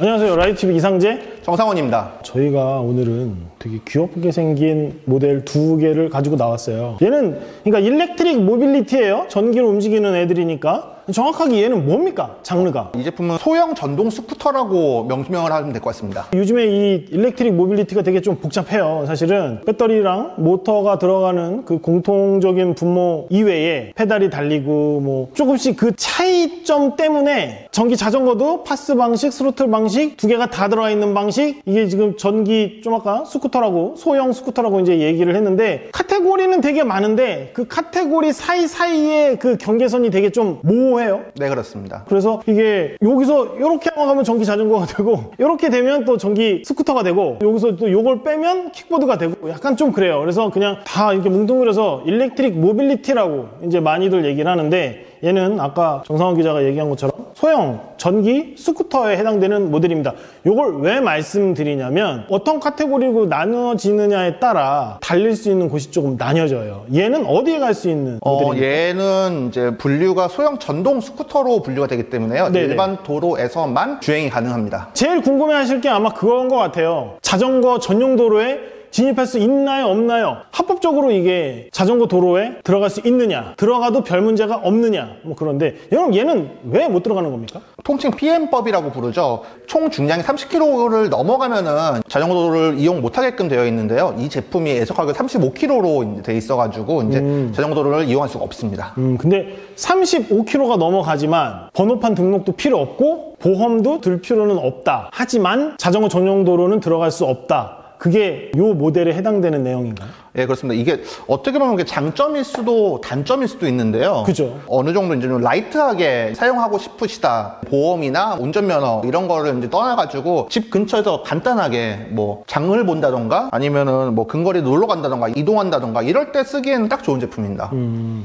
안녕하세요. 라이트TV 이상재 정상원입니다. 저희가 오늘은 되게 귀엽게 생긴 모델 두 개를 가지고 나왔어요. 얘는 그러니까 일렉트릭 모빌리티예요. 전기로 움직이는 애들이니까. 정확하게 얘는 뭡니까? 장르가. 이 제품은 소형 전동 스쿠터라고 명명을 하면 될 것 같습니다. 요즘에 이 일렉트릭 모빌리티가 되게 좀 복잡해요. 사실은 배터리랑 모터가 들어가는 그 공통적인 분모 이외에 페달이 달리고 뭐 조금씩 그 차이점 때문에 전기 자전거도 파스 방식, 스로틀 방식 두 개가 다 들어가 있는 방식. 이게 지금 전기 좀 아까 스쿠터라고 소형 스쿠터라고 이제 얘기를 했는데 카테고리는 되게 많은데 그 카테고리 사이사이에 그 경계선이 되게 좀 모호해요. 네, 그렇습니다. 그래서 이게 여기서 이렇게 가면 전기 자전거가 되고 이렇게 되면 또 전기 스쿠터가 되고 여기서 또 요걸 빼면 킥보드가 되고 약간 좀 그래요. 그래서 그냥 다 이렇게 뭉뚱그려서 일렉트릭 모빌리티라고 이제 많이들 얘기를 하는데 얘는 아까 정상원 기자가 얘기한 것처럼 소형 전기 스쿠터에 해당되는 모델입니다. 이걸 왜 말씀드리냐면 어떤 카테고리로 나눠지느냐에 따라 달릴 수 있는 곳이 조금 나뉘어져요. 얘는 어디에 갈 수 있는 모델입니까? 얘는 이제 분류가 소형 전동 스쿠터로 분류가 되기 때문에요. 네네. 일반 도로에서만 주행이 가능합니다. 제일 궁금해하실 게 아마 그건 것 같아요. 자전거 전용 도로에 진입할 수 있나요? 없나요? 합법적으로 이게 자전거 도로에 들어갈 수 있느냐? 들어가도 별 문제가 없느냐? 뭐 그런데 여러분 얘는 왜 못 들어가는 겁니까? 통칭 PM법이라고 부르죠. 총 중량이 30kg를 넘어가면은 자전거 도로를 이용 못하게끔 되어 있는데요. 이 제품이 예속하게 35kg로 돼 있어가지고 이제 자전거 도로를 이용할 수가 없습니다. 근데 35kg가 넘어가지만 번호판 등록도 필요 없고 보험도 들 필요는 없다. 하지만 자전거 전용 도로는 들어갈 수 없다. 그게 요 모델에 해당되는 내용인가요? 예, 그렇습니다. 이게 어떻게 보면 이게 장점일 수도 단점일 수도 있는데요. 그죠. 어느 정도 이제 좀 라이트하게 사용하고 싶으시다. 보험이나 운전면허 이런 거를 이제 떠나가지고 집 근처에서 간단하게 뭐 장을 본다던가 아니면은 뭐 근거리 놀러 간다던가 이동한다던가 이럴 때 쓰기에는 딱 좋은 제품입니다.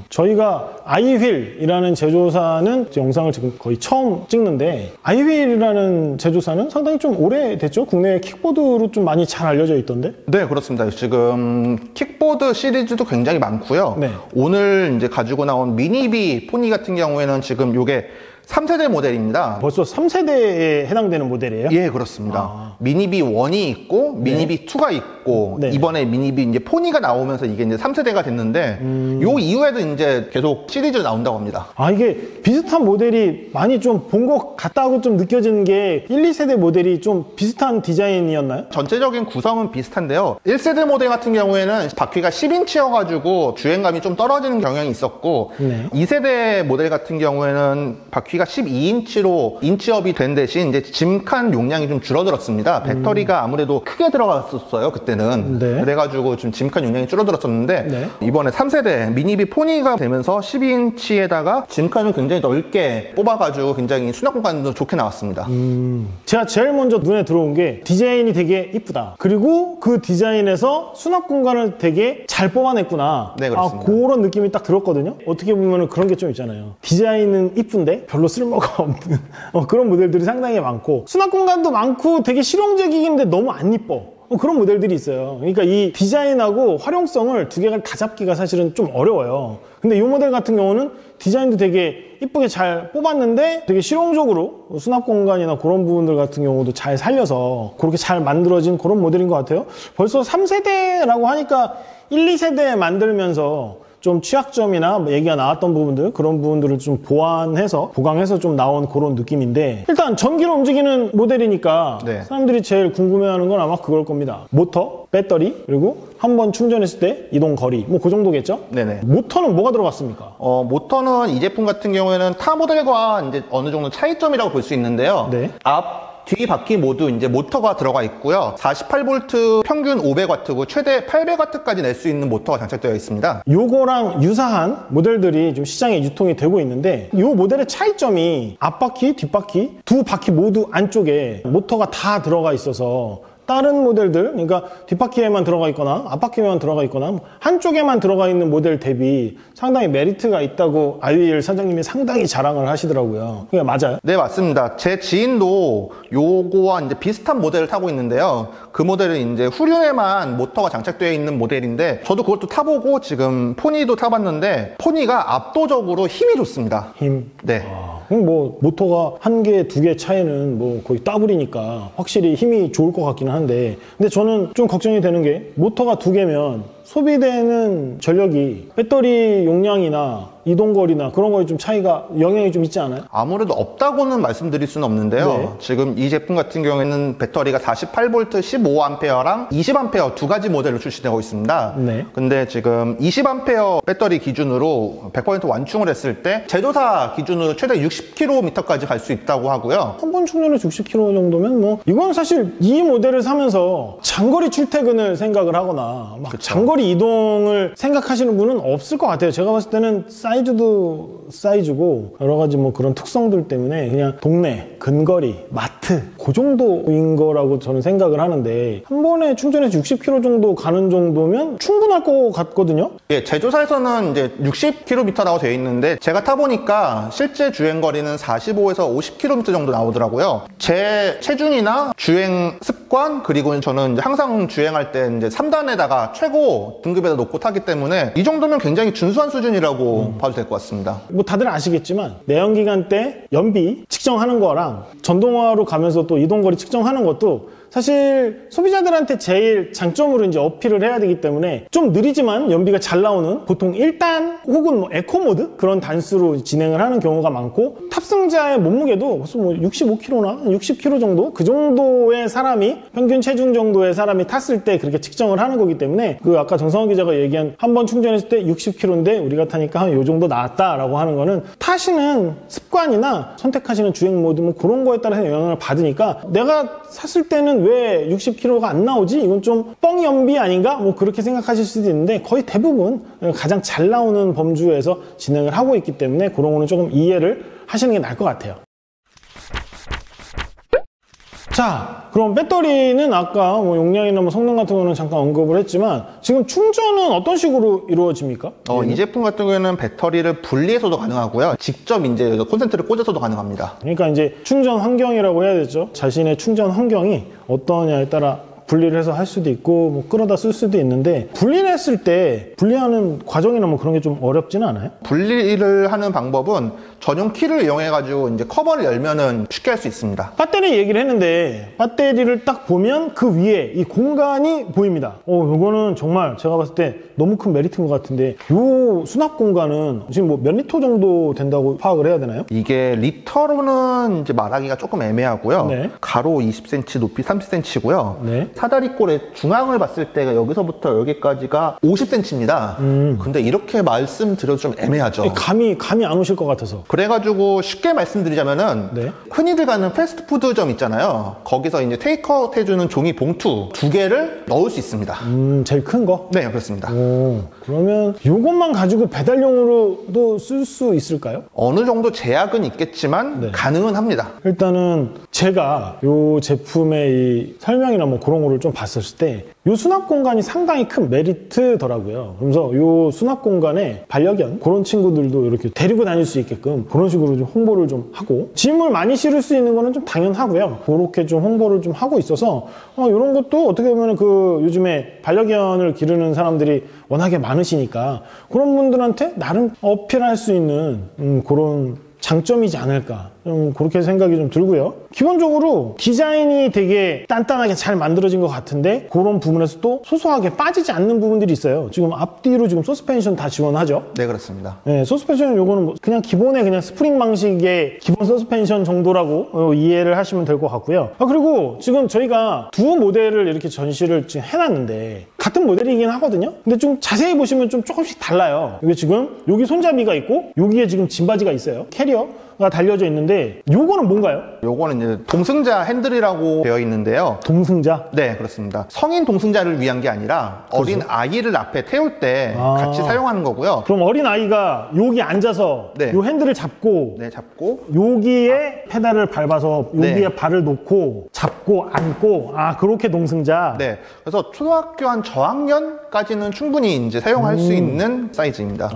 저희가 아이휠이라는 제조사는 영상을 지금 거의 처음 찍는데 아이휠이라는 제조사는 상당히 좀 오래됐죠? 국내에 킥보드로 좀 많이 잘 알려져 있던데? 네, 그렇습니다. 지금 킥보드 시리즈도 굉장히 많고요. 네. 오늘 이제 가지고 나온 미니비 포니 같은 경우에는 지금 요게 3세대 모델입니다. 벌써 3세대에 해당되는 모델이에요? 예, 그렇습니다. 미니비 1이 있고, 미니비 2가 있고, 이번에 미니비 이제 포니가 나오면서 이게 이제 3세대가 됐는데, 요 이후에도 이제 계속 시리즈로 나온다고 합니다. 아, 이게 비슷한 모델이 많이 좀 본 것 같다고 좀 느껴지는 게 1, 2세대 모델이 좀 비슷한 디자인이었나요? 전체적인 구성은 비슷한데요. 1세대 모델 같은 경우에는 바퀴가 10인치여가지고 주행감이 좀 떨어지는 경향이 있었고, 2세대 모델 같은 경우에는 바퀴가 12인치로 인치업이 된 대신 이제 짐칸 용량이 좀 줄어들었습니다. 배터리가 아무래도 크게 들어갔었어요, 그때는. 그래가지고 좀 짐칸 용량이 줄어들었었는데 이번에 3세대 미니비 포니가 되면서 12인치에다가 짐칸을 굉장히 넓게 뽑아가지고 굉장히 수납 공간도 좋게 나왔습니다. 제가 제일 먼저 눈에 들어온 게 디자인이 되게 이쁘다. 그리고 그 디자인에서 수납 공간을 되게 잘 뽑아냈구나. 네, 그렇습니다. 그런 느낌이 딱 들었거든요. 어떻게 보면 그런 게 좀 있잖아요. 디자인은 이쁜데 별로 쓸모가 없는 그런 모델들이 상당히 많고 수납 공간도 많고 되게 실용적이긴데 너무 안 이뻐. 그런 모델들이 있어요. 그러니까 이 디자인하고 활용성을 두 개가 다 잡기가 사실은 좀 어려워요. 근데 이 모델 같은 경우는 디자인도 되게 이쁘게 잘 뽑았는데 되게 실용적으로 수납 공간이나 그런 부분들 같은 경우도 잘 살려서 그렇게 잘 만들어진 그런 모델인 것 같아요. 벌써 3세대라고 하니까 1, 2세대 만들면서 좀 취약점이나 얘기가 나왔던 부분들 그런 부분들을 좀 보강해서 좀 나온 그런 느낌인데 일단 전기로 움직이는 모델이니까 사람들이 제일 궁금해하는 건 아마 그걸 겁니다. 모터, 배터리 그리고 한번 충전했을 때 이동 거리 뭐 그 정도겠죠? 네네. 모터는 뭐가 들어갔습니까? 모터는 이 제품 같은 경우에는 타 모델과 이제 어느 정도 차이점이라고 볼 수 있는데요. 뒤 바퀴 모두 이제 모터가 들어가 있고요. 48V 평균 500W고 최대 800W까지 낼 수 있는 모터가 장착되어 있습니다. 요거랑 유사한 모델들이 좀 시장에 유통이 되고 있는데 요 모델의 차이점이 앞바퀴, 뒷바퀴 두 바퀴 모두 안쪽에 모터가 다 들어가 있어서 다른 모델들, 그러니까 뒷바퀴에만 들어가 있거나 앞바퀴에만 들어가 있거나 한쪽에만 들어가 있는 모델 대비 상당히 메리트가 있다고 아이윌 사장님이 상당히 자랑을 하시더라고요. 그게 맞아요? 네, 맞습니다. 제 지인도 요거와 이제 비슷한 모델을 타고 있는데요. 그 모델은 이제 후륜에만 모터가 장착되어 있는 모델인데 저도 그것도 타보고 지금 포니도 타봤는데 포니가 압도적으로 힘이 좋습니다. 힘? 네. 그럼 뭐 모터가 한 개, 두 개 차이는 뭐 거의 더블이니까 확실히 힘이 좋을 것 같기는 한데, 근데 저는 좀 걱정이 되는 게 모터가 두 개면 소비되는 전력이 배터리 용량이나 이동거리나 그런 거에 좀 차이가, 영향이 좀 있지 않아요? 아무래도 없다고는 말씀드릴 수는 없는데요. 네. 지금 이 제품 같은 경우에는 배터리가 48V 15A랑 20A 두 가지 모델로 출시되고 있습니다. 네. 근데 지금 20A 배터리 기준으로 100% 완충을 했을 때 제조사 기준으로 최대 60km까지 갈 수 있다고 하고요. 한 번 충전해서 60km 정도면 뭐, 이건 사실 이 모델을 사면서 장거리 출퇴근을 생각을 하거나 막 그쵸. 장거리 이동을 생각하시는 분은 없을 것 같아요. 제가 봤을 때는 사이즈도 사이즈고 여러 가지 뭐 그런 특성들 때문에 그냥 동네, 근거리, 마트 그 정도인 거라고 저는 생각을 하는데, 한 번에 충전해서 60km 정도 가는 정도면 충분할 것 같거든요. 예, 제조사에서는 이제 60km라고 되어 있는데 제가 타보니까 실제 주행거리는 45에서 50km 정도 나오더라고요. 제 체중이나 주행 습관, 그리고 저는 이제 항상 주행할 때 이제 3단에다가 최고 등급에다 놓고 타기 때문에 이 정도면 굉장히 준수한 수준이라고 봐도 될 것 같습니다. 뭐 다들 아시겠지만 내연기관 때 연비 측정하는 거랑 전동화로 가면서 또 이동거리 측정하는 것도 사실 소비자들한테 제일 장점으로 이제 어필을 해야 되기 때문에 좀 느리지만 연비가 잘 나오는 보통 1단 혹은 뭐 에코 모드 그런 단수로 진행을 하는 경우가 많고, 탑승자의 몸무게도 벌써 뭐 65kg나 60kg 정도 그 정도의 사람이, 평균 체중 정도의 사람이 탔을 때 그렇게 측정을 하는 거기 때문에, 그 아까 정성환 기자가 얘기한 한 번 충전했을 때 60kg인데 우리가 타니까 한 요 정도 나왔다라고 하는 거는 타시는 습관이나 선택하시는 주행 모드 뭐 그런 거에 따라서 영향을 받으니까, 내가 샀을 때는 왜 60km가 안 나오지? 이건 좀 뻥 연비 아닌가? 뭐 그렇게 생각하실 수도 있는데, 거의 대부분 가장 잘 나오는 범주에서 진행을 하고 있기 때문에 그런 거는 조금 이해를 하시는 게 나을 것 같아요. 자, 그럼 배터리는 아까 뭐 용량이나 뭐 성능 같은 거는 잠깐 언급을 했지만, 지금 충전은 어떤 식으로 이루어집니까? 이 제품 같은 경우에는 배터리를 분리해서도 가능하고요. 직접 이제 콘센트를 꽂아서도 가능합니다. 그러니까 이제 충전 환경이라고 해야 되죠. 자신의 충전 환경이 어떠냐에 따라 분리를 해서 할 수도 있고 뭐 끌어다 쓸 수도 있는데, 분리를 했을 때 분리하는 과정이나 뭐 그런 게 좀 어렵지는 않아요? 분리를 하는 방법은 전용 키를 이용해 가지고 이제 커버를 열면은 쉽게 할 수 있습니다. 배터리 얘기를 했는데, 배터리를 딱 보면 그 위에 이 공간이 보입니다. 이거는 정말 제가 봤을 때 너무 큰 메리트인 것 같은데, 요 수납 공간은 지금 뭐 몇 리터 정도 된다고 파악을 해야 되나요? 이게 리터로는 이제 말하기가 조금 애매하고요. 네. 가로 20cm, 높이 30cm고요. 네. 사다리꼴의 중앙을 봤을 때가 여기서부터 여기까지가 50cm입니다. 근데 이렇게 말씀드려도 좀 애매하죠. 감이 안 오실 것 같아서. 그래가지고 쉽게 말씀드리자면은 네. 흔히들 가는 패스트푸드점 있잖아요. 거기서 이제 테이크아웃 해주는 종이 봉투 2개를 넣을 수 있습니다. 제일 큰 거? 네, 그렇습니다. 그러면 이것만 가지고 배달용으로도 쓸 수 있을까요? 어느 정도 제약은 있겠지만 네. 가능은 합니다. 일단은 제가 이 제품의 이 설명이나 뭐 그런 거를 좀 봤을 때 이 수납 공간이 상당히 큰 메리트더라고요. 그래서 이 수납 공간에 반려견 그런 친구들도 이렇게 데리고 다닐 수 있게끔 그런 식으로 좀 홍보를 좀 하고, 짐을 많이 실을 수 있는 거는 좀 당연하고요. 그렇게 좀 홍보를 좀 하고 있어서 이런 것도 어떻게 보면 그 요즘에 반려견을 기르는 사람들이 워낙에 많으시니까 그런 분들한테 나름 어필할 수 있는 그런 장점이지 않을까, 좀 그렇게 생각이 좀 들고요. 기본적으로 디자인이 되게 단단하게 잘 만들어진 것 같은데, 그런 부분에서 또 소소하게 빠지지 않는 부분들이 있어요. 지금 앞뒤로 지금 서스펜션 다 지원하죠. 네, 그렇습니다. 네, 서스펜션 요거는 뭐 그냥 기본의 그냥 스프링 방식의 기본 서스펜션 정도라고 이해를 하시면 될 것 같고요. 그리고 지금 저희가 두 모델을 이렇게 전시를 지금 해놨는데 같은 모델이긴 하거든요. 근데 좀 자세히 보시면 좀 조금씩 달라요. 이게 지금 여기 손잡이가 있고 여기에 지금 짐바지가 있어요. 캐리어가 달려져 있는데, 요거는 뭔가요? 요거는 이제 동승자 핸들이라고 되어 있는데요. 동승자? 네, 그렇습니다. 성인 동승자를 위한 게 아니라 어린 아이를 앞에 태울 때 같이 사용하는 거고요. 그럼 어린 아이가 여기 앉아서 네. 요 핸들을 잡고 네, 잡고 여기에 페달을 밟아서 여기에 네. 발을 놓고 잡고 앉고, 그렇게 동승자. 네, 그래서 초등학교 한 저학년까지는 충분히 이제 사용할 수 있는 사이즈입니다.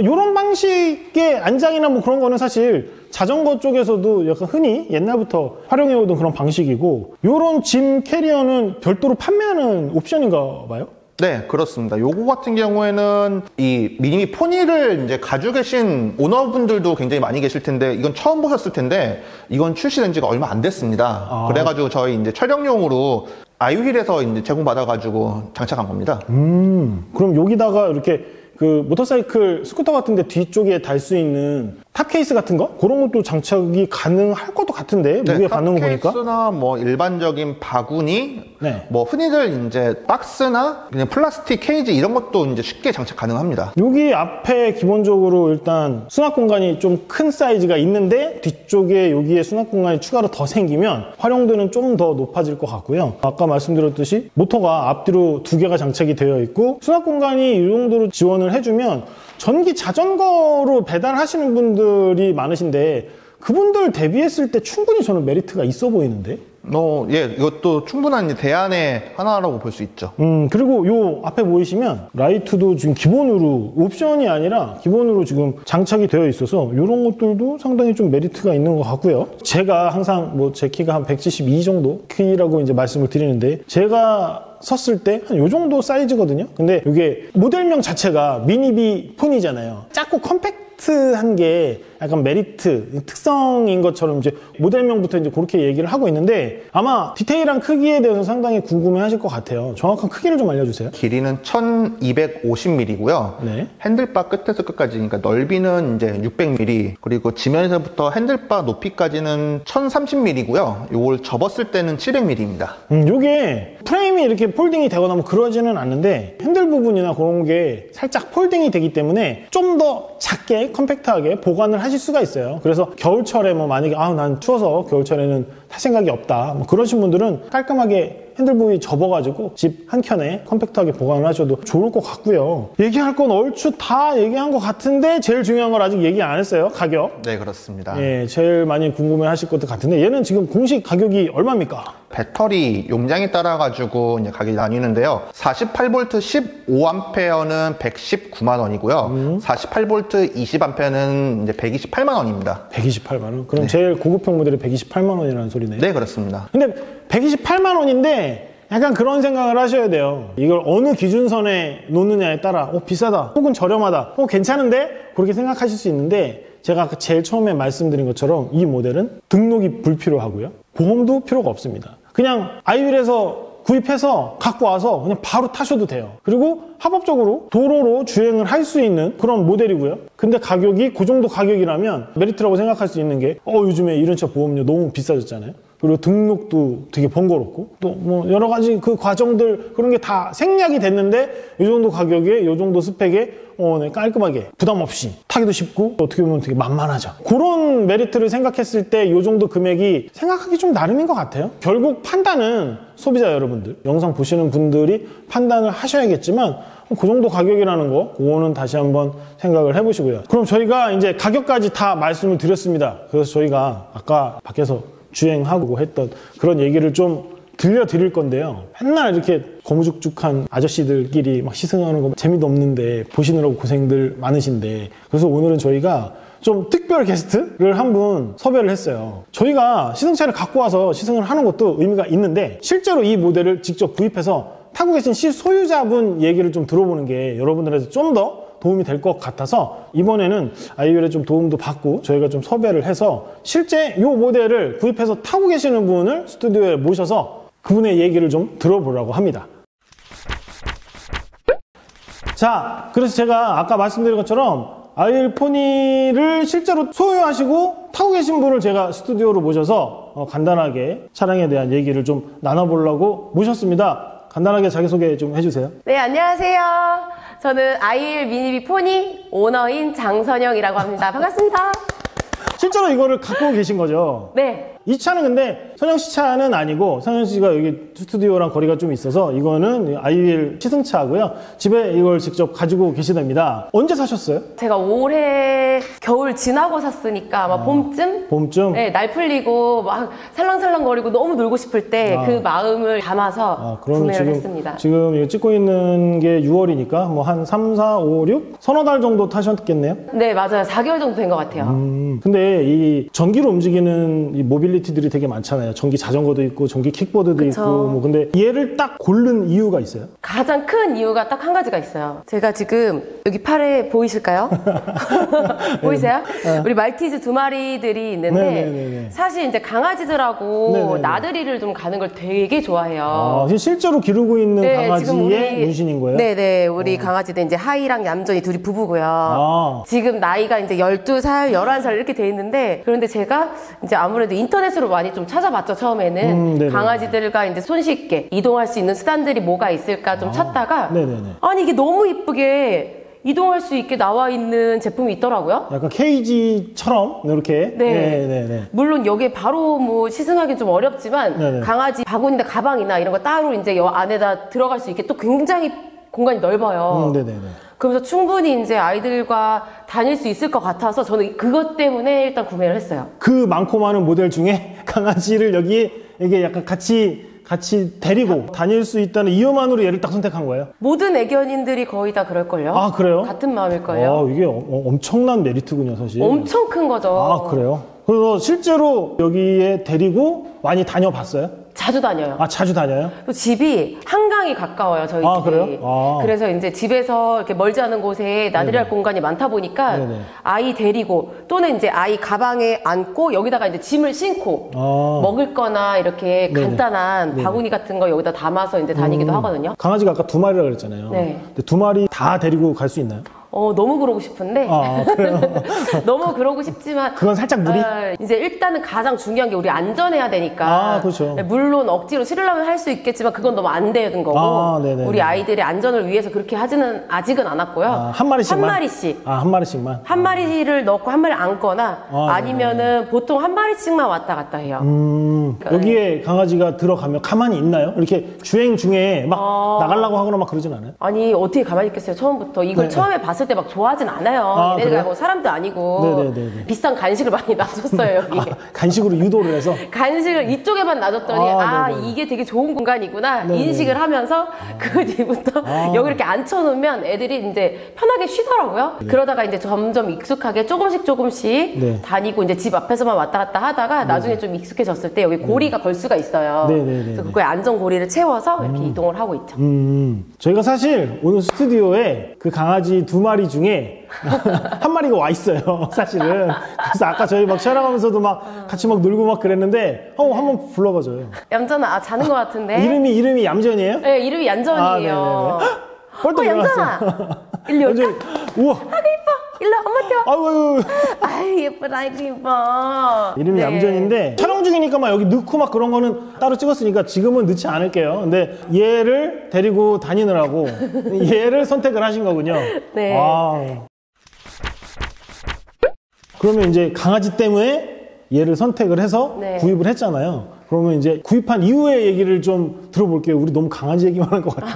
이런 방식의 안장이나 뭐 그런 거는 사실 자전거 쪽에서도 약간 흔히 옛날부터 활용해오던 그런 방식이고, 이런 짐 캐리어는 별도로 판매하는 옵션인가 봐요? 네, 그렇습니다. 요거 같은 경우에는 이 미니미 포니를 이제 가지고 계신 오너분들도 굉장히 많이 계실 텐데 이건 처음 보셨을 텐데 이건 출시된 지가 얼마 안 됐습니다. 그래가지고 저희 이제 촬영용으로 아이휠에서 이제 제공받아가지고 장착한 겁니다. 그럼 여기다가 이렇게 그 모터사이클 스쿠터 같은데 뒤쪽에 달 수 있는 탑 케이스 같은 거? 그런 것도 장착이 가능할 것도 같은데 무게 반응을 보니까? 탑케이스나 뭐 일반적인 바구니, 네. 뭐 흔히들 이제 박스나 그냥 플라스틱 케이지 이런 것도 이제 쉽게 장착 가능합니다. 여기 앞에 기본적으로 일단 수납 공간이 좀 큰 사이즈가 있는데 뒤쪽에 여기에 수납 공간이 추가로 더 생기면 활용도는 좀 더 높아질 것 같고요. 아까 말씀드렸듯이 모터가 앞뒤로 두 개가 장착이 되어 있고 수납 공간이 이 정도로 지원을 해주면 전기 자전거로 배달하시는 분들이 많으신데 그분들 대비했을 때 충분히 저는 메리트가 있어 보이는데? 예, 이것도 충분한 이제 대안의 하나라고 볼 수 있죠. 그리고 요 앞에 보이시면 라이트도 지금 기본으로 옵션이 아니라 기본으로 지금 장착이 되어 있어서 이런 것들도 상당히 좀 메리트가 있는 것 같고요. 제가 항상 뭐 제 키가 한 172 정도 키라고 이제 말씀을 드리는데 제가 섰을 때 한 요 정도 사이즈거든요. 근데 이게 모델명 자체가 미니비 폰이잖아요. 작고 컴팩트한 게 약간 메리트, 특성인 것처럼 이제 모델명부터 이제 그렇게 얘기를 하고 있는데 아마 디테일한 크기에 대해서 상당히 궁금해 하실 것 같아요. 정확한 크기를 좀 알려주세요. 길이는 1250mm고요. 네. 핸들바 끝에서 끝까지, 그러니까 넓이는 이제 600mm, 그리고 지면에서부터 핸들바 높이까지는 1030mm고요. 요걸 접었을 때는 700mm입니다. 요게 프레임이 이렇게 폴딩이 되거나 뭐 그러지는 않는데 핸들 부분이나 그런 게 살짝 폴딩이 되기 때문에 좀 더 작게 컴팩트하게 보관을 하실 수가 있어요. 그래서 겨울철에 뭐 만약에 난 추워서 겨울철에는 탈 생각이 없다 뭐 그러신 분들은 깔끔하게 핸들 부위 접어가지고 집 한켠에 컴팩트하게 보관을 하셔도 좋을 것 같고요. 얘기할 건 얼추 다 얘기한 것 같은데 제일 중요한 걸 아직 얘기 안 했어요. 가격. 네, 그렇습니다. 예, 제일 많이 궁금해 하실 것 같은데 얘는 지금 공식 가격이 얼마입니까? 배터리 용량에 따라 가지고 이제 가격이 나뉘는데요. 48V 15A는 119만 원이고요. 48V 20A는 이제 128만 원입니다. 128만 원? 그럼 제일 고급형 모델이 128만 원이라는 소리네. 네, 그렇습니다. 근데 128만 원인데 약간 그런 생각을 하셔야 돼요. 이걸 어느 기준선에 놓느냐에 따라 비싸다 혹은 저렴하다 괜찮은데 그렇게 생각하실 수 있는데 제가 아까 제일 처음에 말씀드린 것처럼 이 모델은 등록이 불필요하고요. 보험도 필요가 없습니다. 그냥 아이윌에서 구입해서 갖고 와서 그냥 바로 타셔도 돼요. 그리고 합법적으로 도로로 주행을 할 수 있는 그런 모델이고요. 근데 가격이 그 정도 가격이라면 메리트라고 생각할 수 있는 게 요즘에 이런 차 보험료 너무 비싸졌잖아요. 그리고 등록도 되게 번거롭고 또 뭐 여러 가지 그 과정들 그런 게 다 생략이 됐는데 이 정도 가격에 이 정도 스펙에 네, 깔끔하게 부담 없이 타기도 쉽고 어떻게 보면 되게 만만하죠. 그런 메리트를 생각했을 때 이 정도 금액이 생각하기 좀 나름인 것 같아요. 결국 판단은 소비자 여러분들, 영상 보시는 분들이 판단을 하셔야겠지만 그 정도 가격이라는 거 그거는 다시 한번 생각을 해보시고요. 그럼 저희가 이제 가격까지 다 말씀을 드렸습니다. 그래서 저희가 아까 밖에서 주행하고 했던 그런 얘기를 좀 들려드릴 건데요. 맨날 이렇게 거무죽죽한 아저씨들끼리 막 시승하는 거 재미도 없는데 보시느라고 고생들 많으신데 그래서 오늘은 저희가 좀 특별 게스트를 한 분 섭외를 했어요. 저희가 시승차를 갖고 와서 시승을 하는 것도 의미가 있는데 실제로 이 모델을 직접 구입해서 타고 계신 실소유자분 얘기를 좀 들어보는 게 여러분들한테 좀 더 도움이 될 것 같아서 이번에는 아이윌에 좀 도움도 받고 저희가 좀 섭외를 해서 실제 이 모델을 구입해서 타고 계시는 분을 스튜디오에 모셔서 그분의 얘기를 좀 들어보려고 합니다. 자, 그래서 제가 아까 말씀드린 것처럼 아이윌 포니를 실제로 소유하시고 타고 계신 분을 제가 스튜디오로 모셔서 간단하게 차량에 대한 얘기를 좀 나눠보려고 모셨습니다. 간단하게 자기소개 좀 해주세요. 네, 안녕하세요. 저는 아이윌 미니비 포니 오너인 장선영이라고 합니다. 반갑습니다. 실제로 이거를 갖고 계신 거죠? 네. 이 차는 근데 선영 씨 차는 아니고 선영 씨가 여기 스튜디오랑 거리가 좀 있어서 이거는 아이윌 시승차고요. 집에 이걸 직접 가지고 계시답니다. 언제 사셨어요? 제가 올해 겨울 지나고 샀으니까 아마 봄쯤? 봄쯤? 네, 날 풀리고 막 살랑살랑거리고 너무 놀고 싶을 때 그 마음을 담아서 구매를 했습니다. 지금 이거 찍고 있는 게 6월이니까 뭐 한 3, 4, 5, 6? 서너 달 정도 타셨겠네요? 네, 맞아요. 4개월 정도 된 것 같아요. 근데 요새 이 전기로 움직이는 이 모빌리티들이 되게 많잖아요. 전기 자전거도 있고 전기 킥보드도 그쵸. 있고 뭐 근데 얘를 딱 고른 이유가 있어요? 가장 큰 이유가 딱 한 가지가 있어요. 제가 지금 여기 팔에 보이실까요? 보이세요? 우리 말티즈 두 마리들이 있는데 네네네네. 사실 이제 강아지들하고 네네네. 나들이를 좀 가는 걸 되게 좋아해요. 아, 실제로 기르고 있는 강아지의 문신인 거예요? 네네. 우리 강아지들 이제 하이랑 얌전히 둘이 부부고요. 아. 지금 나이가 이제 12살, 11살 이렇게 돼 있는데 그런데 제가 이제 아무래도 인터넷으로 많이 좀 찾아봤죠, 처음에는. 네네. 강아지들과 이제 손쉽게 이동할 수 있는 수단들이 뭐가 있을까 좀 찾다가 네네네. 아니 이게 너무 이쁘게 이동할 수 있게 나와 있는 제품이 있더라고요. 약간 케이지처럼 이렇게. 네. 네네네. 물론 여기에 바로 뭐 시승하기 좀 어렵지만 네네. 강아지 바구니나 가방이나 이런 거 따로 이제 여 안에다 들어갈 수 있게 또 굉장히 공간이 넓어요. 네네네. 그래서 충분히 이제 아이들과 다닐 수 있을 것 같아서 저는 그것 때문에 일단 구매를 했어요. 그 많고 많은 모델 중에 강아지를 여기에 이게 약간 같이 데리고 다닐 수 있다는 이유만으로 얘를 딱 선택한 거예요? 모든 애견인들이 거의 다 그럴걸요. 아, 그래요? 같은 마음일걸요. 이게 엄청난 메리트군요, 사실. 엄청 큰 거죠. 아, 그래요? 그래서 실제로 여기에 데리고 많이 다녀봤어요? 자주 다녀요. 아, 자주 다녀요? 또 집이 한강이 가까워요, 저희 아, 집이. 그래요? 아. 그래서 이제 집에서 이렇게 멀지 않은 곳에 나들이할 공간이 많다 보니까 네네. 아이 데리고 또는 이제 아이 가방에 안고 여기다가 이제 짐을 싣고 아. 먹을 거나 이렇게 네네. 간단한 네네. 바구니 같은 거 여기다 담아서 이제 다니기도 하거든요. 강아지가 아까 2마리라 그랬잖아요. 네. 근데 2마리 다 데리고 갈 수 있나요? 너무 그러고 싶은데 아, 그래요? 너무 그러고 싶지만 그건 살짝 무리? 이제 일단은 가장 중요한 게 우리 안전해야 되니까 아, 그렇죠. 물론 억지로 실으려면 할 수 있겠지만 그건 너무 안 되는 거고 아, 네네네. 우리 아이들의 안전을 위해서 그렇게 하지는 아직은 않았고요. 아, 한 마리씩만? 한 마리씩. 아, 한 마리씩만? 한 마리를 넣고 한 마리 안거나 아, 아니면은 보통 한 마리씩만 왔다 갔다 해요. 여기에 강아지가 들어가면 가만히 있나요? 이렇게 주행 중에 막 나가려고 하거나 막 그러진 않아요? 아니 어떻게 가만히 있겠어요 처음부터 이걸 네. 처음에 봤을 때 막 좋아하진 않아요. 아, 얘네가 그래요? 뭐 사람도 아니고 네네네네. 비싼 간식을 많이 놔줬어요 여기. 간식으로 유도를 해서? 간식을 이쪽에만 놔줬더니 아, 네네. 이게 되게 좋은 공간이구나 네네. 인식을 하면서 그 뒤부터 여기 이렇게 앉혀놓으면 애들이 이제 편하게 쉬더라고요. 그러다가 이제 점점 익숙하게 조금씩 네. 다니고 이제 집 앞에서만 왔다 갔다 하다가 나중에 좀 익숙해졌을 때 여기 고리가 걸 수가 있어요. 네네네네. 그래서 그거에 안전 고리를 채워서 이렇게 이동을 하고 있죠. 저희가 사실 오늘 스튜디오에 그 강아지 2마리 중에 한 마리가 와 있어요, 사실은. 그래서 아까 저희 막 촬영하면서도 막 같이 막 놀고 막 그랬는데, 한번 불러봐줘요. 얌전아, 자는 것 같은데. 이름이 얌전이에요? 네, 이름이 얌전이에요. 벌떡 일어났어. 얌전아! 일로 올까? 우와. 아이고, 이뻐. 일로 엄마 태워. 아유. 아이, 예쁘다, 아이고, 이뻐. 이름이 네. 얌전인데 촬영 중이니까 막 여기 넣고 막 그런 거는 따로 찍었으니까 지금은 넣지 않을게요. 근데 얘를 데리고 다니느라고 얘를 선택을 하신 거군요. 네. 그러면 이제 강아지 때문에 얘를 선택을 해서 네. 구입을 했잖아요. 그러면 이제 구입한 이후의 얘기를 좀 들어볼게요. 우리 너무 강아지 얘기만 한 것 같아.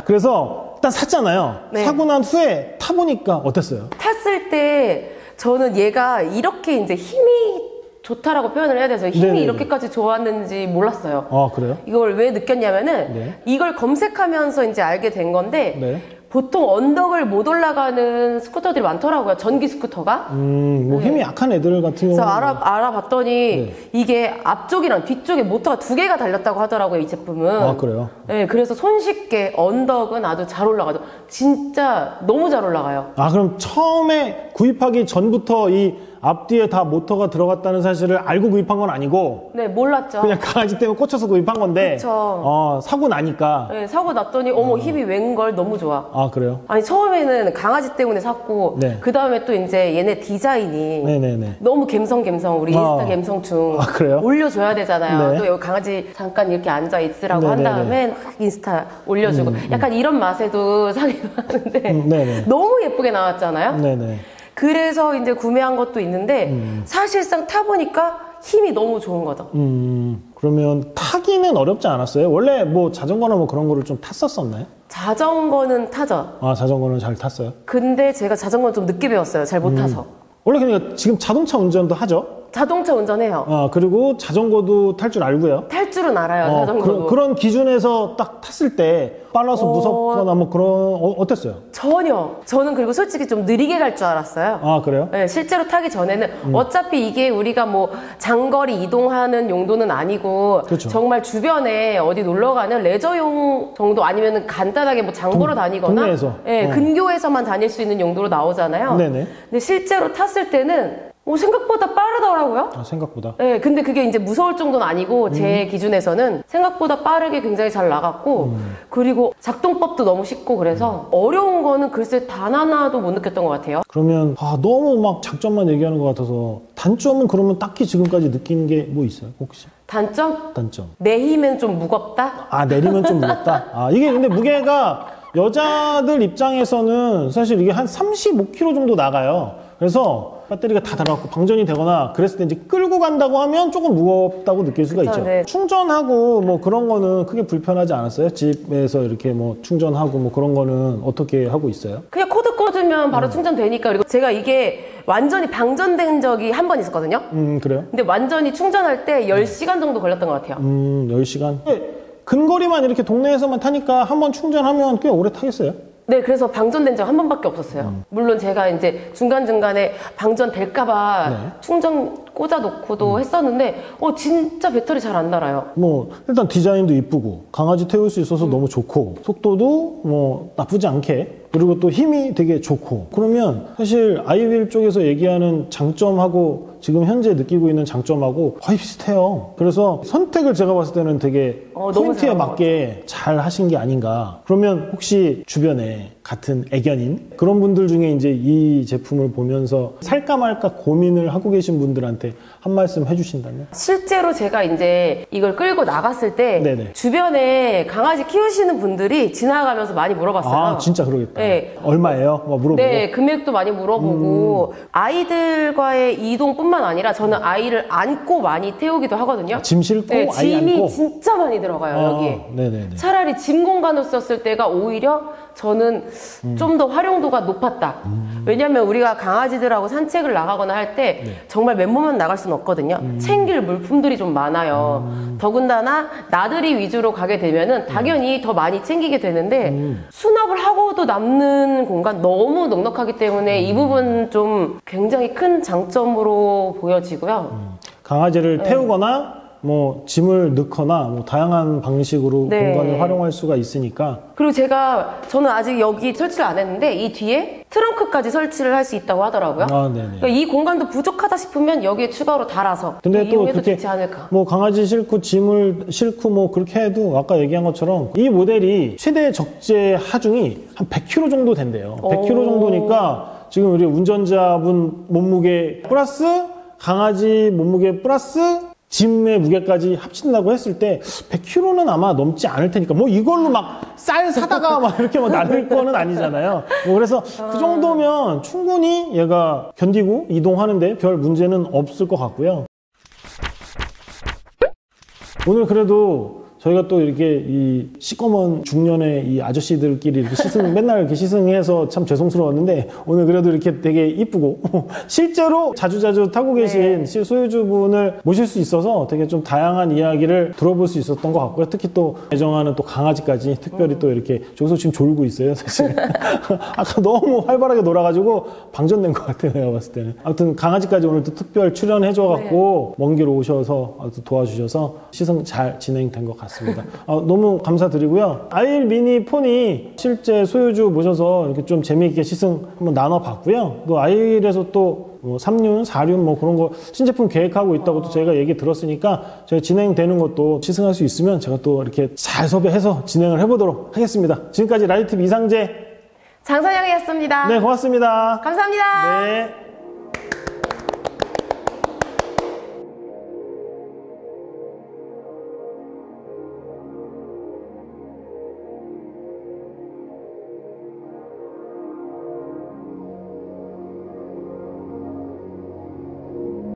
그래서 일단 샀잖아요. 네. 사고 난 후에 타보니까 어땠어요? 탔을 때 저는 얘가 이렇게 이제 힘이 좋다라고 표현을 해야 돼서 힘이 네네네. 이렇게까지 좋았는지 몰랐어요. 아, 그래요? 이걸 왜 느꼈냐면은 네. 이걸 검색하면서 이제 알게 된 건데 네. 보통 언덕을 못 올라가는 스쿠터들이 많더라고요. 전기 스쿠터가. 뭐 힘이 약한 애들 같은 경우는 그래서 알아봤더니 네. 이게 앞쪽이랑 뒤쪽에 모터가 2개가 달렸다고 하더라고요, 이 제품은. 아, 그래요? 네, 그래서 손쉽게 언덕은 아주 잘 올라가죠. 진짜 너무 잘 올라가요. 아, 그럼 처음에 구입하기 전부터 이 앞뒤에 다 모터가 들어갔다는 사실을 알고 구입한 건 아니고 네, 몰랐죠. 그냥 강아지 때문에 꽂혀서 구입한 건데 그쵸. 사고 나니까 네, 사고 났더니 어머 힘이 웬걸 너무 좋아. 아, 그래요? 아니 처음에는 강아지 때문에 샀고 네. 그 다음에 또 이제 얘네 디자인이 네네네. 너무 갬성 우리 인스타 갬성충 아, 그래요? 올려줘야 되잖아요. 네. 또 여기 강아지 잠깐 이렇게 앉아 있으라고 한 네네네. 다음에 막 인스타 올려주고 약간 이런 맛에도 사기도 하는데 네네. 너무 예쁘게 나왔잖아요. 네네. 그래서 이제 구매한 것도 있는데 사실상 타보니까 힘이 너무 좋은 거죠. 그러면 타기는 어렵지 않았어요? 원래 뭐 자전거나 뭐 그런 거를 좀 탔었었나요? 자전거는 타죠. 아, 자전거는 잘 탔어요? 근데 제가 자전거는 좀 늦게 배웠어요. 잘 못 타서. 원래 그러니까 지금 자동차 운전도 하죠? 자동차 운전해요. 그리고 자전거도 탈 줄 알고요. 탈 줄은 알아요, 자전거도. 그런 기준에서 딱 탔을 때 빨라서 무섭거나 뭐 그런 어땠어요? 전혀. 저는 그리고 솔직히 좀 느리게 갈 줄 알았어요. 아, 그래요? 네, 실제로 타기 전에는 어차피 이게 우리가 뭐 장거리 이동하는 용도는 아니고 그쵸. 정말 주변에 어디 놀러 가는 레저용 정도 아니면 간단하게 뭐 장 보러 다니거나 동네에서. 네, 근교에서만 다닐 수 있는 용도로 나오잖아요. 네네. 근데 실제로 탔을 때는 생각보다 빠르더라고요. 아, 생각보다. 네, 근데 그게 이제 무서울 정도는 아니고 제 기준에서는 생각보다 빠르게 굉장히 잘 나갔고 그리고 작동법도 너무 쉽고 그래서 어려운 거는 글쎄 단 하나도 못 느꼈던 것 같아요. 그러면 너무 막 장점만 얘기하는 것 같아서 단점은 그러면 딱히 지금까지 느낀 게 뭐 있어요? 혹시? 단점? 단점. 내 힘은 좀 무겁다? 아, 내리면 좀 무겁다? 아, 이게 근데 무게가 여자들 입장에서는 사실 이게 한 35kg 정도 나가요. 그래서 배터리가 다 닳아갖고 방전이 되거나 그랬을 때 이제 끌고 간다고 하면 조금 무겁다고 느낄 수가 그쵸, 있죠. 네. 충전하고 뭐 그런 거는 크게 불편하지 않았어요? 집에서 이렇게 뭐 충전하고 뭐 그런 거는 어떻게 하고 있어요? 그냥 코드 꽂으면 바로 충전되니까. 그리고 제가 이게 완전히 방전된 적이 한 번 있었거든요. 그래요? 근데 완전히 충전할 때 10시간 정도 걸렸던 것 같아요. 10시간? 근거리만 이렇게 동네에서만 타니까 한번 충전하면 꽤 오래 타겠어요? 네, 그래서 방전된 적 한 번밖에 없었어요. 물론 제가 이제 중간중간에 방전될까봐 네. 충전 꽂아놓고도 했었는데, 진짜 배터리 잘 안 달아요. 뭐 일단 디자인도 이쁘고 강아지 태울 수 있어서 너무 좋고 속도도 뭐 나쁘지 않게 그리고 또 힘이 되게 좋고 그러면 사실 아이윌 쪽에서 얘기하는 장점하고 지금 현재 느끼고 있는 장점하고 거의 비슷해요. 그래서 선택을 제가 봤을 때는 되게 너무 포인트에 잘한 것 맞게 잘 하신 게 아닌가. 그러면 혹시 주변에 같은 애견인 그런 분들 중에 이제 이 제품을 보면서 살까 말까 고민을 하고 계신 분들한테 한 말씀 해주신다면? 실제로 제가 이제 이걸 끌고 나갔을 때 네네. 주변에 강아지 키우시는 분들이 지나가면서 많이 물어봤어요. 아, 진짜 그러겠다. 네. 얼마예요? 막 물어보고. 네, 금액도 많이 물어보고 아이들과의 이동뿐만 아니라 저는 아이를 안고 많이 태우기도 하거든요. 짐 싣고 네, 아이 짐이 안고. 진짜 많이 들어가요, 여기에. 네네네. 차라리 짐 공간을 썼을 때가 오히려 저는 좀 더 활용도가 높았다. 왜냐면 우리가 강아지들하고 산책을 나가거나 할 때 정말 맨몸만 나갈 수는 없거든요. 챙길 물품들이 좀 많아요. 더군다나 나들이 위주로 가게 되면은 당연히 더 많이 챙기게 되는데 수납을 하고도 남는 공간 너무 넉넉하기 때문에 이 부분 좀 굉장히 큰 장점으로 보여지고요. 강아지를 태우거나 뭐 짐을 넣거나 뭐 다양한 방식으로 네. 공간을 활용할 수가 있으니까. 그리고 저는 아직 여기 설치를 안 했는데 이 뒤에 트렁크까지 설치를 할 수 있다고 하더라고요. 아, 네네. 그러니까 이 공간도 부족하다 싶으면 여기에 추가로 달아서 근데 또 이용해도 그렇게 좋지 않을까. 뭐 강아지 싣고 짐을 싣고 뭐 그렇게 해도 아까 얘기한 것처럼 이 모델이 최대 적재 하중이 한 100kg 정도 된대요. 100kg 정도니까 지금 우리 운전자분 몸무게 플러스 강아지 몸무게 플러스 짐의 무게까지 합친다고 했을 때 100kg는 아마 넘지 않을 테니까 뭐 이걸로 막 쌀 사다가 막 이렇게 막 나눌 거는 아니잖아요. 뭐 그래서 그 정도면 충분히 얘가 견디고 이동하는데 별 문제는 없을 것 같고요. 오늘 그래도 저희가 또 이렇게 이 시꺼먼 중년의 이 아저씨들끼리 이렇게 맨날 이렇게 시승해서 참 죄송스러웠는데 오늘 그래도 이렇게 되게 이쁘고 실제로 자주자주 타고 계신 소유주분을 모실 수 있어서 되게 좀 다양한 이야기를 들어볼 수 있었던 것 같고요. 특히 또 애정하는 또 강아지까지 특별히 또 이렇게 저기서 지금 졸고 있어요, 사실. 아까 너무 활발하게 놀아가지고 방전된 것 같아요, 내가 봤을 때는. 아무튼 강아지까지 오늘 또 특별 출연해줘갖고 먼 길 오셔서 도와주셔서 시승 잘 진행된 것 같습니다. 너무 감사드리고요. 아이윌 미니 폰이 실제 소유주 모셔서 이렇게 좀 재미있게 시승 한번 나눠봤고요. 그 아이윌에서 또 3륜, 4륜 뭐 그런 거 신제품 계획하고 있다고 또 저희가 얘기 들었으니까 저희 진행되는 것도 시승할 수 있으면 제가 또 이렇게 잘 섭외해서 진행을 해보도록 하겠습니다. 지금까지 라이트TV 이상재 장선영이었습니다. 네, 고맙습니다. 감사합니다. 네.